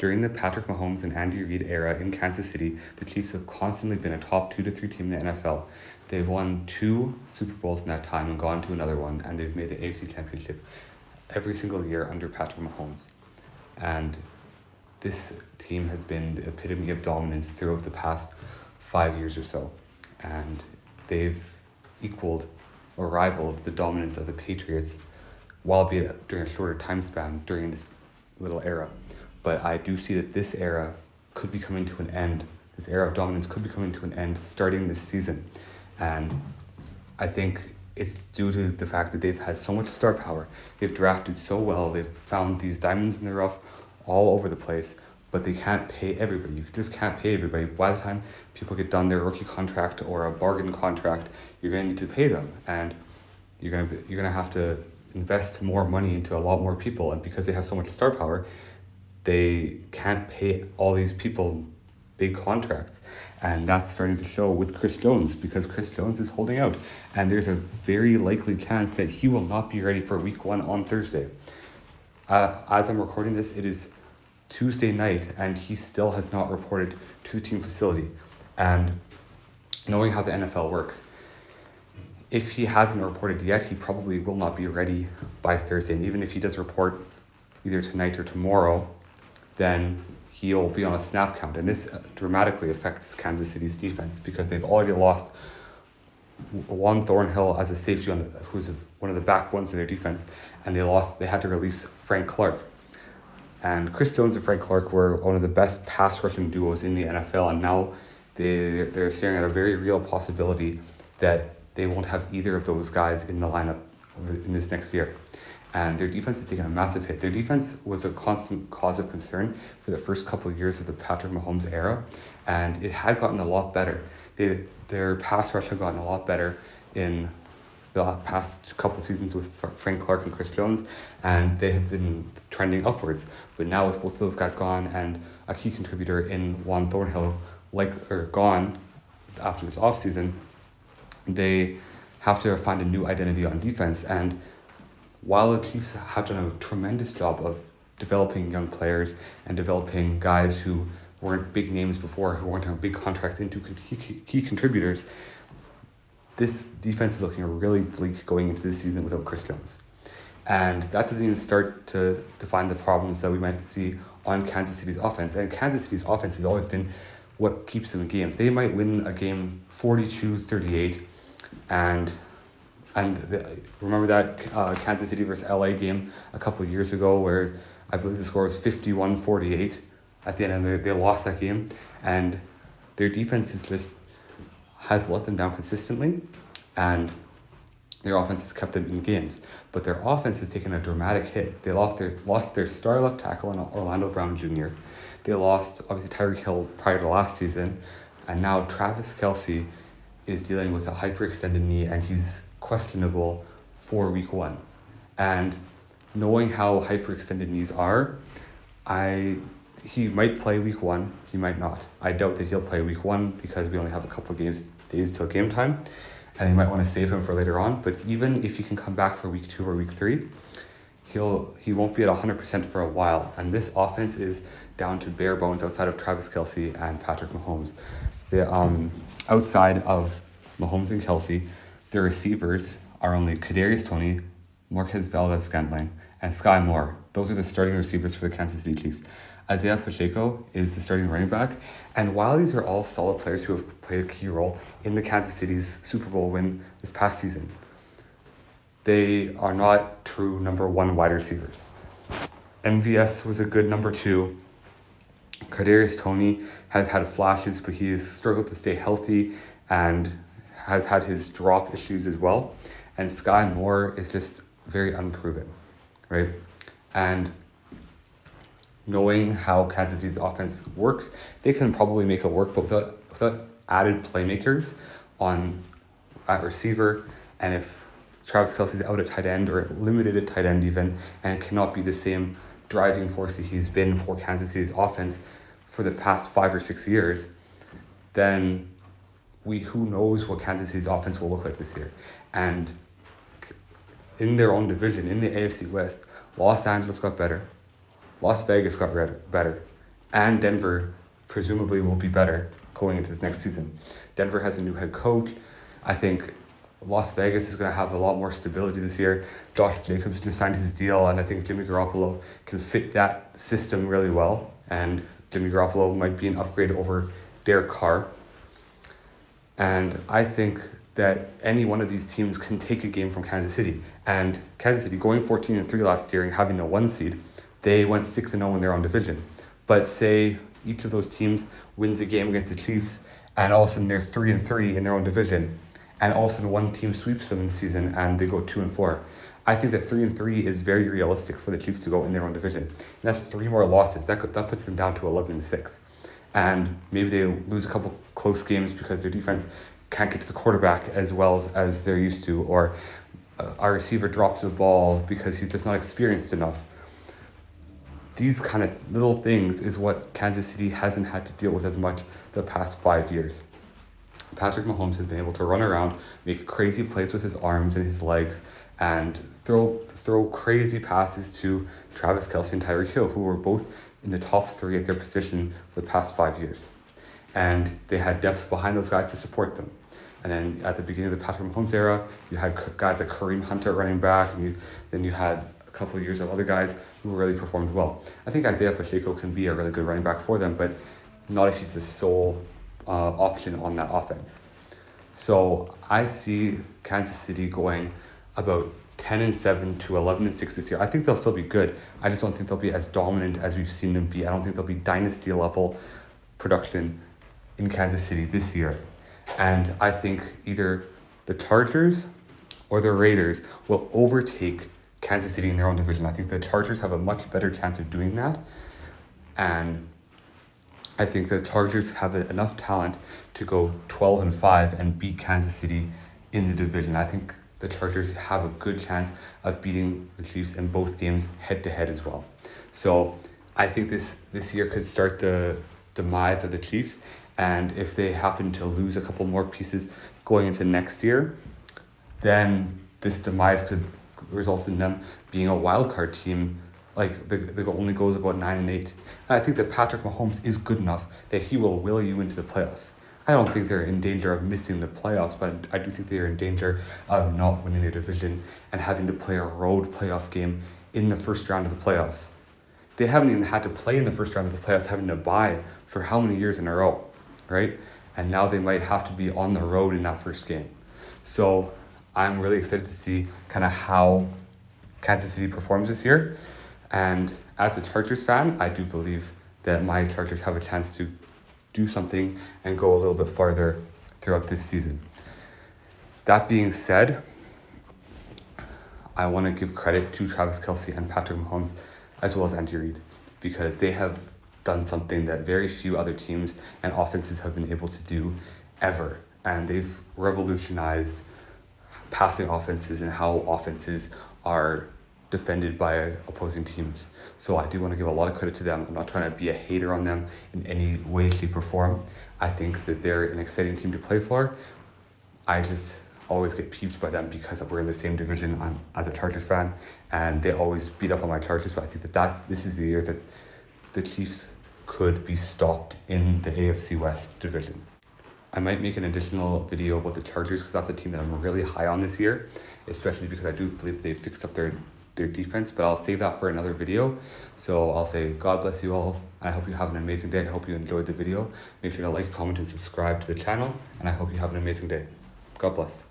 During the Patrick Mahomes and Andy Reid era in Kansas City, the Chiefs have constantly been a top 2 to 3 team in the NFL. They've won 2 Super Bowls in that time and gone to another one, and they've made the AFC Championship every single year under Patrick Mahomes. And this team has been the epitome of dominance throughout the past 5 years or so. And they've equaled or rivaled the dominance of the Patriots, albeit during a shorter time span during this little era. But I do see that this era could be coming to an end. This era of dominance could be coming to an end starting this season. And I think it's due to the fact that they've had so much star power. They've drafted so well. They've found these diamonds in the rough all over the place, but they can't pay everybody. You just can't pay everybody. By the time people get done their rookie contract or a bargain contract, you're going to need to pay them. And you're going to have to invest more money into a lot more people. And because they have so much star power, they can't pay all these people big contracts. And that's starting to show with Chris Jones, because Chris Jones is holding out. And there's a very likely chance that he will not be ready for week 1 on Thursday. As I'm recording this, it is Tuesday night, and he still has not reported to the team facility. And knowing how the NFL works, if he hasn't reported yet, he probably will not be ready by Thursday. And even if he does report either tonight or tomorrow, then he'll be on a snap count. And this dramatically affects Kansas City's defense, because they've already lost Juan Thornhill as a safety who's one of the backbones of their defense, and they had to release Frank Clark. And Chris Jones and Frank Clark were one of the best pass rushing duos in the NFL, and now they're staring at a very real possibility that they won't have either of those guys in the lineup in this next year. And their defense has taken a massive hit. Their defense was a constant cause of concern for the first couple of years of the Patrick Mahomes era, and it had gotten a lot better. Their pass rush had gotten a lot better in the past couple of seasons with Frank Clark and Chris Jones, and they have been trending upwards. But now with both of those guys gone and a key contributor in Juan Thornhill gone after this offseason, they have to find a new identity on defense. And while the Chiefs have done a tremendous job of developing young players and developing guys who weren't big names before, who weren't having big contracts into key contributors, this defense is looking really bleak going into this season without Chris Jones. And that doesn't even start to define the problems that we might see on Kansas City's offense. And Kansas City's offense has always been what keeps them in games. They might win a game 42-38, and remember that Kansas City versus LA game a couple of years ago where I believe the score was 51-48 at the end, and they lost that game. And their defense has let them down consistently, and their offense has kept them in games. But their offense has taken a dramatic hit. They lost their star left tackle in Orlando Brown Jr. They lost, obviously, Tyreek Hill prior to last season, and now Travis Kelce is dealing with a hyperextended knee, and he's questionable for week 1. And knowing how hyperextended knees are, he might play week 1, he might not. I doubt that he'll play week 1 because we only have a couple of days till game time, and they might want to save him for later on. But even if he can come back for week 2 or week 3, he won't be at 100% for a while. And this offense is down to bare bones outside of Travis Kelce and Patrick Mahomes. Outside of Mahomes and Kelce, their receivers are only Kadarius Toney, Marquez Valdez-Scantling, and Sky Moore. Those are the starting receivers for the Kansas City Chiefs. Isaiah Pacheco is the starting running back. And while these are all solid players who have played a key role in the Kansas City's Super Bowl win this past season, they are not true number 1 wide receivers. MVS was a good number 2. Kadarius Toney has had flashes, but he has struggled to stay healthy and has had his drop issues as well. And Sky Moore is just very unproven, right? And knowing how Kansas City's offense works, they can probably make it work, but without added playmakers at receiver, and if Travis Kelce's out at tight end or limited at tight end even, and cannot be the same driving force that he's been for Kansas City's offense for the past 5 or 6 years, then who knows what Kansas City's offense will look like this year. And in their own division, in the AFC West, Los Angeles got better, Las Vegas got better, and Denver presumably will be better going into this next season. Denver has a new head coach. I think Las Vegas is going to have a lot more stability this year. Josh Jacobs just signed his deal, and I think Jimmy Garoppolo can fit that system really well. And Jimmy Garoppolo might be an upgrade over Derek Carr. And I think that any one of these teams can take a game from Kansas City. And Kansas City, going 14-3 last year and having the 1 seed, they went 6-0 in their own division. But say each of those teams wins a game against the Chiefs, and all of a sudden they're 3-3 in their own division, and all of a sudden one team sweeps them in the season and they go 2-4. I think that 3-3 is very realistic for the Chiefs to go in their own division. And that's 3 more losses. That puts them down to 11-6. And maybe they lose a couple close games because their defense can't get to the quarterback as well as they're used to, or our receiver drops the ball because he's just not experienced enough. These kind of little things is what Kansas City hasn't had to deal with as much the past 5 years. Patrick Mahomes has been able to run around, make crazy plays with his arms and his legs, and throw crazy passes to Travis Kelce and Tyreek Hill, who were both in the top 3 at their position for the past 5 years. And they had depth behind those guys to support them. And then at the beginning of the Patrick Mahomes era, you had guys like Kareem Hunt running back, and then you had a couple of years of other guys who really performed well. I think Isaiah Pacheco can be a really good running back for them, but not if he's the sole option on that offense. So I see Kansas City going about 10-7 to 11-6 this year. I think they'll still be good. I just don't think they'll be as dominant as we've seen them be. I don't think they'll be dynasty level production in Kansas City this year. And I think either the Chargers or the Raiders will overtake Kansas City in their own division. I think the Chargers have a much better chance of doing that. And I think the Chargers have enough talent to go 12-5 and beat Kansas City in the division. I think the Chargers have a good chance of beating the Chiefs in both games head-to-head as well. So I think this year could start the demise of the Chiefs. And if they happen to lose a couple more pieces going into next year, then this demise could result in them being a wild card team. Like the only goes about 9-8. And I think that Patrick Mahomes is good enough that he will will you into the playoffs. I don't think they're in danger of missing the playoffs, but I do think they are in danger of not winning their division and having to play a road playoff game in the first round of the playoffs. They haven't even had to play in the first round of the playoffs, having to bye for how many years in a row, right? And now they might have to be on the road in that first game. So I'm really excited to see kind of how Kansas City performs this year. And as a Chargers fan, I do believe that my Chargers have a chance to do something and go a little bit farther throughout this season. That being said, I want to give credit to Travis Kelce and Patrick Mahomes as well as Andy Reid, because they have done something that very few other teams and offenses have been able to do ever. And they've revolutionized passing offenses and how offenses are defended by opposing teams. So I do want to give a lot of credit to them. I'm not trying to be a hater on them in any way, shape, or form. I think that they're an exciting team to play for. I just always get peeved by them because we're in the same division. I'm as a Chargers fan, and they always beat up on my Chargers. But I think that this is the year that the Chiefs could be stopped in the AFC West division. I might make an additional video about the Chargers because that's a team that I'm really high on this year, especially because I do believe they fixed up their defense, but I'll save that for another video. So I'll say God bless you all. I hope you have an amazing day. I hope you enjoyed the video. Make sure to like, comment, and subscribe to the channel, and I hope you have an amazing day. God bless.